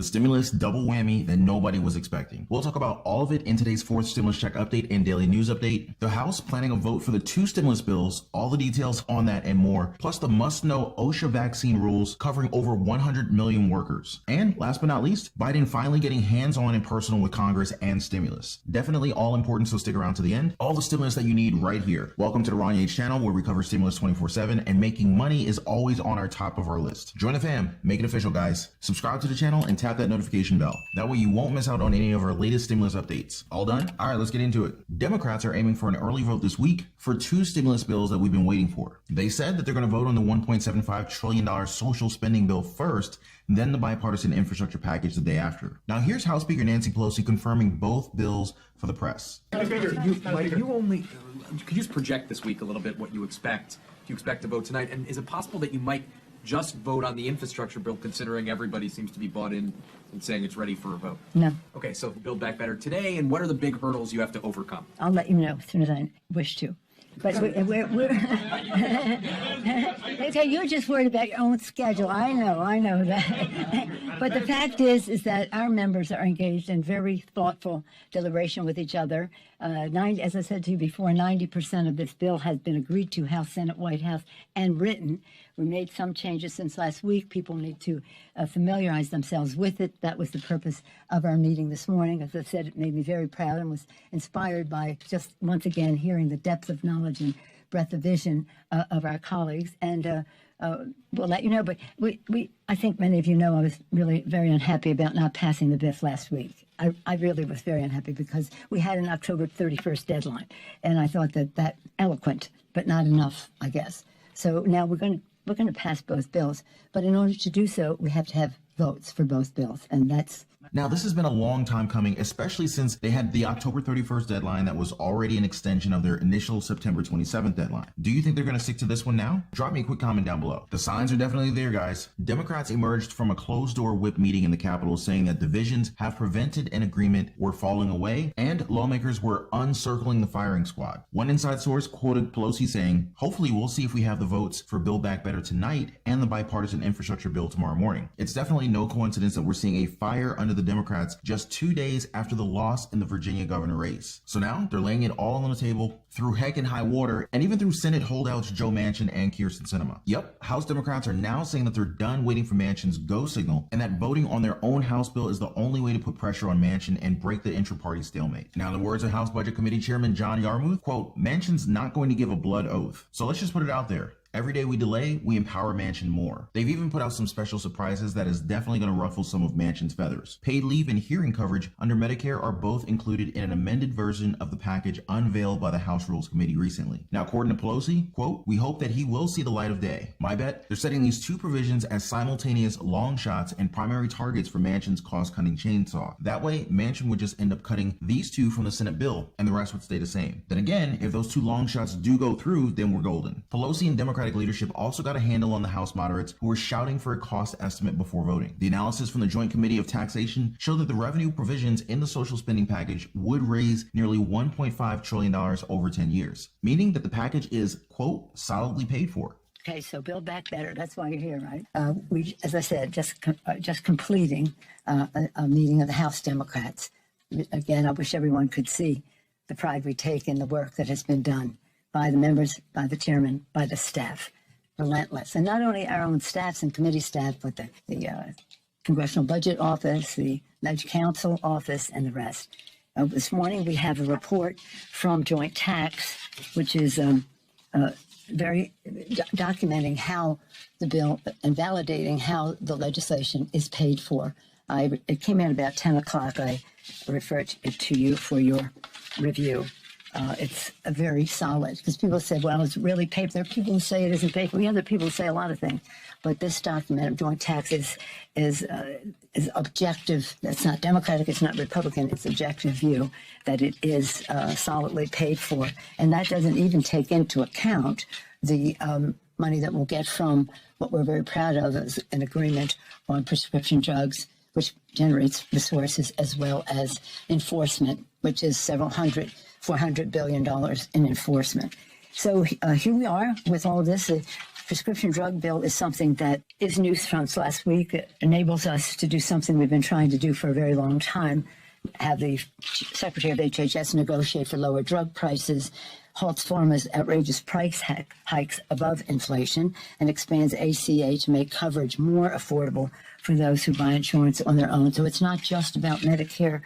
The stimulus double whammy that nobody was expecting. We'll talk about all of it in today's fourth stimulus check update and daily news update. The House planning a vote for the 2 stimulus bills, all the details on that and more, plus the must-know OSHA vaccine rules covering over 100 million workers. And last but not least, Biden finally getting hands-on and personal with Congress and stimulus. Definitely all important, so stick around to the end. All the stimulus that you need right here. Welcome to the Ron Yates channel, where we cover stimulus 24/7, and making money is always on our top of our list. Join the fam, make it official, guys. Subscribe to the channel and tap that notification bell. That way you won't miss out on any of our latest stimulus updates. All done? All right, let's get into it. Democrats are aiming for an early vote this week for 2 stimulus bills that we've been waiting for. They said that they're going to vote on the $1.75 trillion social spending bill first, then the bipartisan infrastructure package the day after. Now here's House Speaker Nancy Pelosi confirming both bills for the press. Could you just project this week a little bit what you expect? Do you expect to vote tonight? And is it possible that you might just vote on the infrastructure bill, considering everybody seems to be bought in and saying it's ready for a vote? No. Okay, so Build Back Better today, and what are the big hurdles you have to overcome? I'll let you know as soon as I wish to. But we're okay, you're just worried about your own schedule. I know that. But the fact is that our members are engaged in very thoughtful deliberation with each other. As I said to you before, 90% of this bill has been agreed to, House, Senate, White House, and written. We made some changes since last week. People need to familiarize themselves with it. That was the purpose of our meeting this morning. As I said, it made me very proud and was inspired by just once again hearing the depth of knowledge and breadth of vision of our colleagues. And we'll let you know. But I think many of you know I was really very unhappy about not passing the BIF last week. I really was very unhappy because we had an October 31st deadline. And I thought that eloquent, but not enough, I guess. So now we're going to pass both bills. But in order to do so, we have to have votes for both bills. And that's... Now, this has been a long time coming, especially since they had the October 31st deadline that was already an extension of their initial September 27th deadline. Do you think they're going to stick to this one now? Drop me a quick comment down below. The signs are definitely there, guys. Democrats emerged from a closed-door whip meeting in the Capitol saying that divisions have prevented an agreement were falling away, and lawmakers were uncircling the firing squad. One inside source quoted Pelosi saying, "Hopefully we'll see if we have the votes for Build Back Better tonight and the bipartisan infrastructure bill tomorrow morning." It's definitely no coincidence that we're seeing a fire under the Democrats just 2 days after the loss in the Virginia governor race. So now they're laying it all on the table through heck and high water, and even through Senate holdouts Joe Manchin and Kyrsten Sinema. Yep, House Democrats are now saying that they're done waiting for Manchin's go signal, and that voting on their own House bill is the only way to put pressure on Manchin and break the intra-party stalemate. Now, in the words of House Budget Committee Chairman John Yarmuth, quote, "Manchin's not going to give a blood oath. So let's just put it out there. Every day we delay, we empower Manchin more." They've even put out some special surprises that is definitely going to ruffle some of Manchin's feathers. Paid leave and hearing coverage under Medicare are both included in an amended version of the package unveiled by the House Rules Committee recently. Now, according to Pelosi, quote, "We hope that he will see the light of day." My bet, they're setting these 2 provisions as simultaneous long shots and primary targets for Manchin's cost-cutting chainsaw. That way, Manchin would just end up cutting these 2 from the Senate bill, and the rest would stay the same. Then again, if those 2 long shots do go through, then we're golden. Pelosi and Democratic leadership also got a handle on the House moderates who were shouting for a cost estimate before voting. The analysis from the Joint Committee of Taxation showed that the revenue provisions in the social spending package would raise nearly $1.5 trillion over 10 years, meaning that the package is, quote, solidly paid for. Okay, so Build Back Better, that's why you're here, right? We, as I said, just completing a meeting of the House Democrats. Again, I wish everyone could see the pride we take in the work that has been done by the members, by the chairman, by the staff. Relentless. And not only our own staffs and committee staff, but the Congressional Budget Office, the Ledge Council Office, and the rest. This morning we have a report from Joint Tax, which is very documenting how the bill and validating how the legislation is paid for. It came in about 10 o'clock. I referred it to you for your review. It's a very solid, because people say, well, it's really paid. There are people who say it isn't paid for. We have other people who say a lot of things. But this document of joint tax is objective. It's not Democratic, it's not Republican, it's objective view that it is solidly paid for. And that doesn't even take into account the money that we'll get from what we're very proud of as an agreement on prescription drugs, which generates resources, as well as enforcement, which is $400 billion in enforcement. So here we are with all of this. prescription drug bill is something that is news fronts last week. It enables us to do something we've been trying to do for a very long time, have the Secretary of HHS negotiate for lower drug prices, halts pharma's outrageous price hikes above inflation, and expands ACA to make coverage more affordable for those who buy insurance on their own. So it's not just about Medicare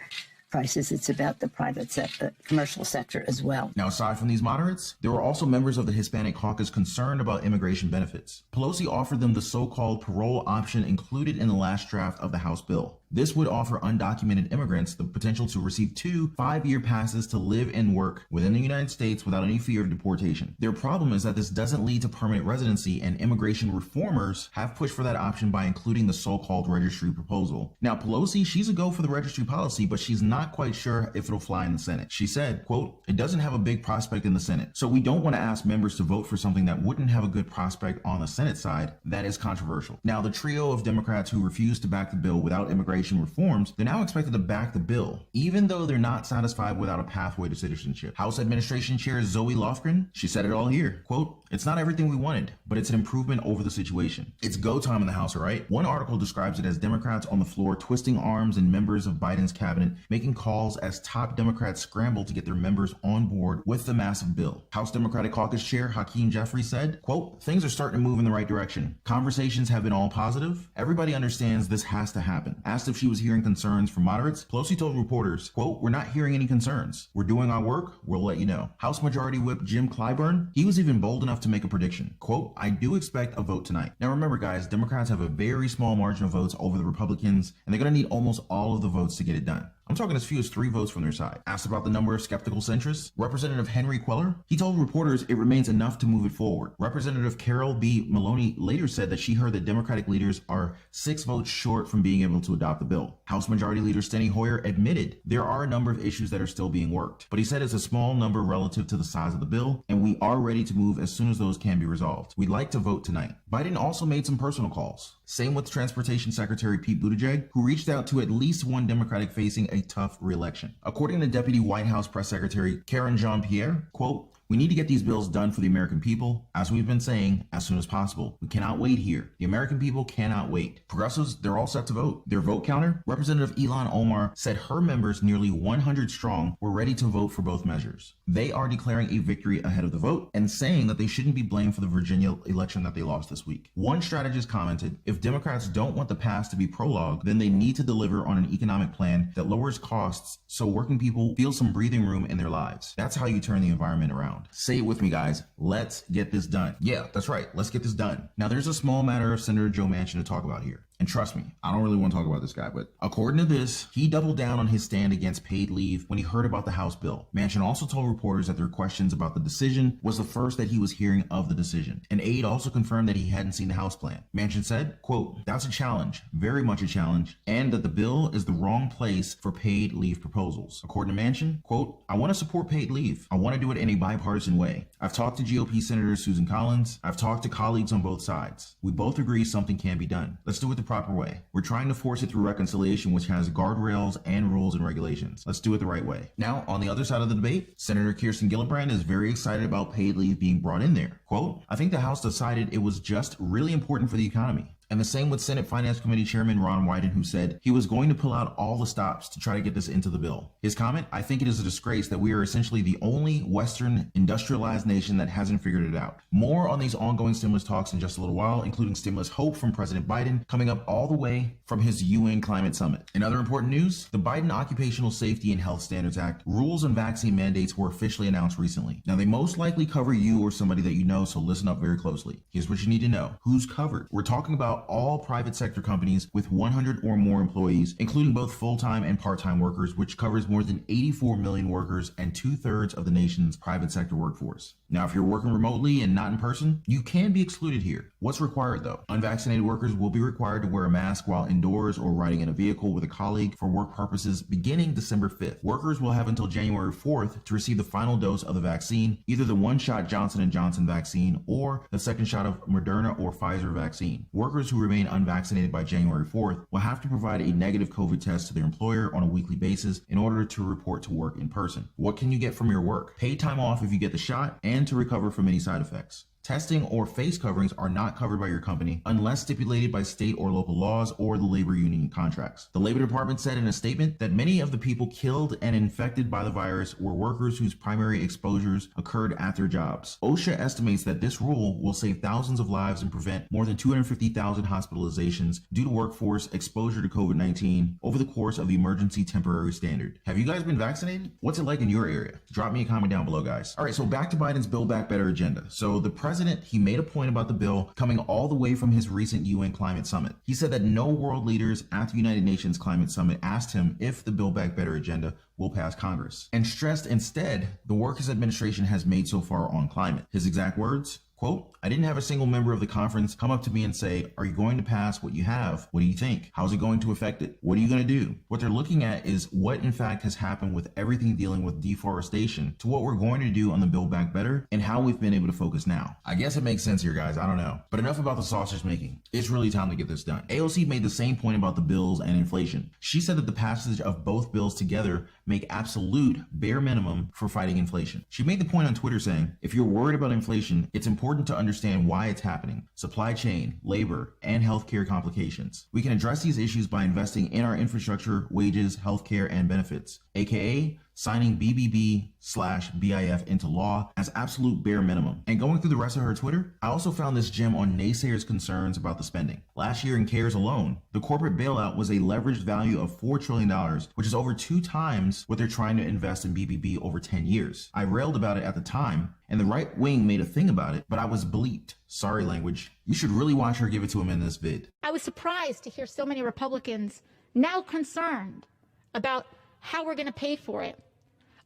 prices, it's about the private sector, commercial sector as well. Now, aside from these moderates, there were also members of the Hispanic caucus concerned about immigration benefits. Pelosi offered them the so-called parole option included in the last draft of the House bill. This would offer undocumented immigrants the potential to receive 2 5-year passes to live and work within the United States without any fear of deportation. Their problem is that this doesn't lead to permanent residency, and immigration reformers have pushed for that option by including the so-called registry proposal. Now, Pelosi, she's a go for the registry policy, but she's not quite sure if it'll fly in the Senate. She said, quote, "It doesn't have a big prospect in the Senate, so we don't want to ask members to vote for something that wouldn't have a good prospect on the Senate side. That is controversial." Now, the trio of Democrats who refused to back the bill without immigration reforms, they're now expected to back the bill, even though they're not satisfied without a pathway to citizenship. House Administration Chair Zoe Lofgren, she said it all here, quote, "It's not everything we wanted, but it's an improvement over the situation. It's go time in the House, all right?" One article describes it as Democrats on the floor twisting arms and members of Biden's cabinet making calls as top Democrats scramble to get their members on board with the massive bill. House Democratic Caucus Chair Hakeem Jeffries said, quote, "Things are starting to move in the right direction. Conversations have been all positive. Everybody understands this has to happen." Asked if she was hearing concerns from moderates, Pelosi told reporters, quote, "We're not hearing any concerns. We're doing our work. We'll let you know." House Majority Whip Jim Clyburn, he was even bold enough to make a prediction. Quote, "I do expect a vote tonight." Now remember, guys, Democrats have a very small margin of votes over the Republicans, and they're going to need almost all of the votes to get it done. I'm talking as few as 3 votes from their side. Asked about the number of skeptical centrists, Representative Henry Queller, he told reporters it remains enough to move it forward. Representative Carol B. Maloney later said that she heard that Democratic leaders are 6 votes short from being able to adopt the bill. House Majority Leader Steny Hoyer admitted there are a number of issues that are still being worked, but he said it's a small number relative to the size of the bill, and we are ready to move as soon as those can be resolved. We'd like to vote tonight. Biden also made some personal calls. Same with Transportation Secretary Pete Buttigieg, who reached out to at least one Democratic facing a tough re-election. According to Deputy White House Press Secretary Karen Jean-Pierre, quote, "We need to get these bills done for the American people, as we've been saying, as soon as possible. We cannot wait here. The American people cannot wait." Progressives, they're all set to vote. Their vote counter, Representative Ilhan Omar said her members, nearly 100 strong, were ready to vote for both measures. They are declaring a victory ahead of the vote and saying that they shouldn't be blamed for the Virginia election that they lost this week. One strategist commented, "If Democrats don't want the past to be prologue, then they need to deliver on an economic plan that lowers costs so working people feel some breathing room in their lives. That's how you turn the environment around." Say it with me, guys. Let's get this done. Yeah, that's right. Let's get this done. Now, there's a small matter of Senator Joe Manchin to talk about here. And trust me, I don't really want to talk about this guy, but according to this, he doubled down on his stand against paid leave when he heard about the House bill. Manchin also told reporters that their questions about the decision was the first that he was hearing of the decision. An aide also confirmed that he hadn't seen the House plan. Manchin said, quote, "That's a challenge, very much a challenge, and that the bill is the wrong place for paid leave proposals." According to Manchin, quote, "I want to support paid leave. I want to do it in a bipartisan way. I've talked to GOP Senator Susan Collins. I've talked to colleagues on both sides. We both agree something can be done. Let's do it the proper way. We're trying to force it through reconciliation, which has guardrails and rules and regulations. Let's do it the right way." Now, on the other side of the debate, Senator Kirsten Gillibrand is very excited about paid leave being brought in there. Quote, "I think the House decided it was just really important for the economy." And the same with Senate Finance Committee Chairman Ron Wyden, who said he was going to pull out all the stops to try to get this into the bill. His comment, "I think it is a disgrace that we are essentially the only Western industrialized nation that hasn't figured it out." More on these ongoing stimulus talks in just a little while, including stimulus hope from President Biden coming up all the way from his UN climate summit. In other important news, the Biden Occupational Safety and Health Standards Act rules and vaccine mandates were officially announced recently. Now, they most likely cover you or somebody that you know, so listen up very closely. Here's what you need to know. Who's covered? We're talking about all private sector companies with 100 or more employees, including both full-time and part-time workers, which covers more than 84 million workers and 2/3 of the nation's private sector workforce. Now, if you're working remotely and not in person, you can be excluded here. What's required though? Unvaccinated workers will be required to wear a mask while indoors or riding in a vehicle with a colleague for work purposes beginning December 5th. Workers will have until January 4th to receive the final dose of the vaccine, either the one-shot Johnson & Johnson vaccine or the second shot of Moderna or Pfizer vaccine. Workers who remain unvaccinated by January 4th will have to provide a negative COVID test to their employer on a weekly basis in order to report to work in person. What can you get from your work? Paid time off if you get the shot and to recover from any side effects. Testing or face coverings are not covered by your company unless stipulated by state or local laws or the labor union contracts. The Labor Department said in a statement that many of the people killed and infected by the virus were workers whose primary exposures occurred at their jobs. OSHA estimates that this rule will save thousands of lives and prevent more than 250,000 hospitalizations due to workforce exposure to COVID-19 over the course of the emergency temporary standard. Have you guys been vaccinated? What's it like in your area? Drop me a comment down below, guys. All right, so back to Biden's Build Back Better agenda. So the president, he made a point about the bill coming all the way from his recent UN climate summit. He said that no world leaders at the United Nations climate summit asked him if the Build Back Better agenda will pass Congress, and stressed instead the work his administration has made so far on climate. His exact words, quote, "I didn't have a single member of the conference come up to me and say, are you going to pass what you have? What do you think? How's it going to affect it? What are you going to do?" What they're looking at is what in fact has happened with everything dealing with deforestation to what we're going to do on the Build Back Better and how we've been able to focus now. I guess it makes sense here, guys. I don't know. But enough about the sausage making. It's really time to get this done. AOC made the same point about the bills and inflation. She said that the passage of both bills together make absolute bare minimum for fighting inflation. She made the point on Twitter saying, if you're worried about inflation, it's important to understand why it's happening: supply chain, labor, and healthcare complications. We can address these issues by investing in our infrastructure, wages, healthcare, and benefits, aka signing BBB/BIF into law as absolute bare minimum. And going through the rest of her Twitter, I also found this gem on naysayers' concerns about the spending. Last year in CARES alone, the corporate bailout was a leveraged value of $4 trillion, which is over 2 times what they're trying to invest in BBB over 10 years. I railed about it at the time, and the right wing made a thing about it, but I was bleeped. Sorry, language. You should really watch her give it to him in this vid. I was surprised to hear so many Republicans now concerned about how we're going to pay for it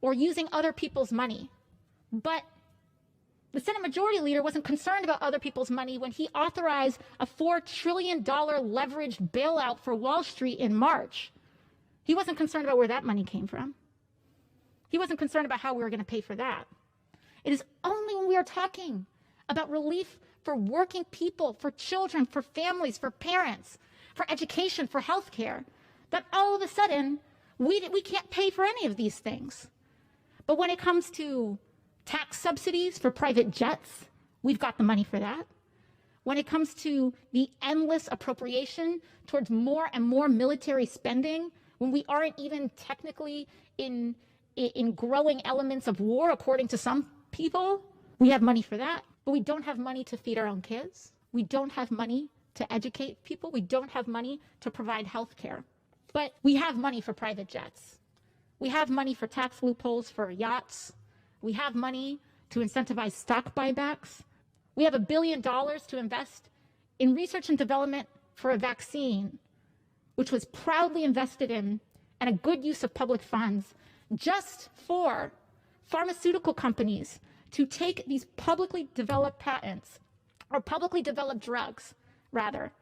or using other people's money. But the Senate Majority Leader wasn't concerned about other people's money when he authorized a $4 trillion leveraged bailout for Wall Street in March. He wasn't concerned about where that money came from. He wasn't concerned about how we were going to pay for that. It is only when we are talking about relief for working people, for children, for families, for parents, for education, for healthcare, that all of a sudden we can't pay for any of these things. But when it comes to tax subsidies for private jets, we've got the money for that. When it comes to the endless appropriation towards more and more military spending, when we aren't even technically in growing elements of war, according to some people, we have money for that. But we don't have money to feed our own kids. We don't have money to educate people. We don't have money to provide health care. But we have money for private jets. We have money for tax loopholes for yachts. We have money to incentivize stock buybacks. We have $1 billion to invest in research and development for a vaccine, which was proudly invested in and a good use of public funds just for pharmaceutical companies to take these publicly developed patents, or publicly developed drugs, rather,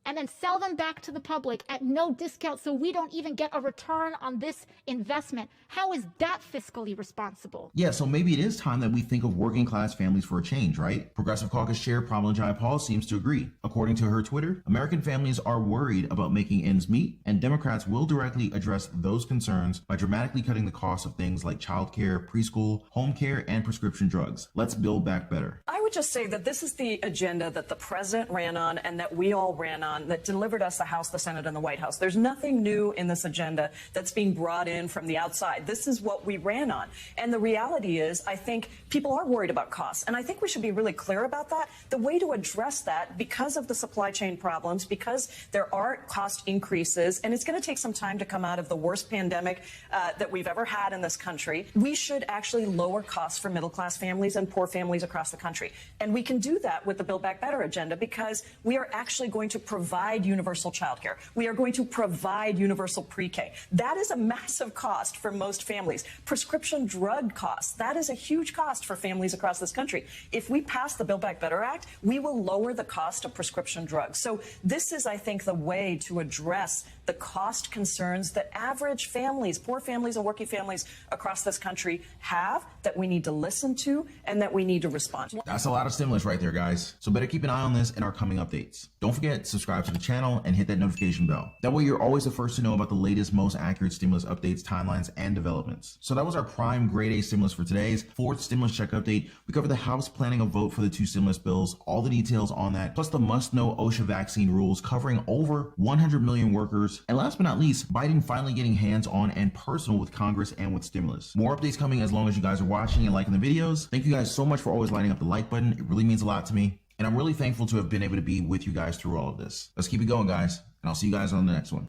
and then sell them back to the public at no discount so we don't even get a return on this investment. How is that fiscally responsible? Yeah, so maybe it is time that we think of working class families for a change, right? Progressive Caucus Chair Pramila Jayapal seems to agree. According to her Twitter, American families are worried about making ends meet, and Democrats will directly address those concerns by dramatically cutting the cost of things like childcare, preschool, home care, and prescription drugs. Let's build back better. I would just say that this is the agenda that the president ran on and that we all ran on, that delivered us the House, the Senate, and the White House. There's nothing new in this agenda that's being brought in from the outside. This is what we ran on. And the reality is, I think people are worried about costs. And I think we should be really clear about that. The way to address that, because of the supply chain problems, because there are cost increases, and it's going to take some time to come out of the worst pandemic that we've ever had in this country, we should actually lower costs for middle-class families and poor families across the country. And we can do that with the Build Back Better agenda because we are actually going to provide universal childcare. We are going to provide universal pre-K. That is a massive cost for most families. Prescription drug costs, that is a huge cost for families across this country. If we pass the Build Back Better Act, we will lower the cost of prescription drugs. So this is, I think, the way to address the cost concerns that average families, poor families and working families across this country have, that we need to listen to and that we need to respond to. That's a lot of stimulus right there, guys. So better keep an eye on this in our coming updates. Don't forget, subscribe to the channel and hit that notification bell. That way you're always the first to know about the latest, most accurate stimulus updates, timelines, and developments. So that was our prime grade A stimulus for today's fourth stimulus check update. We covered the House planning a vote for the 2 stimulus bills, all the details on that, plus the must-know OSHA vaccine rules covering over 100 million workers. And last but not least, Biden finally getting hands-on and personal with Congress and with stimulus. More updates coming as long as you guys are watching and liking the videos. Thank you guys so much for always lighting up the like button. It really means a lot to me. And I'm really thankful to have been able to be with you guys through all of this. Let's keep it going, guys. And I'll see you guys on the next one.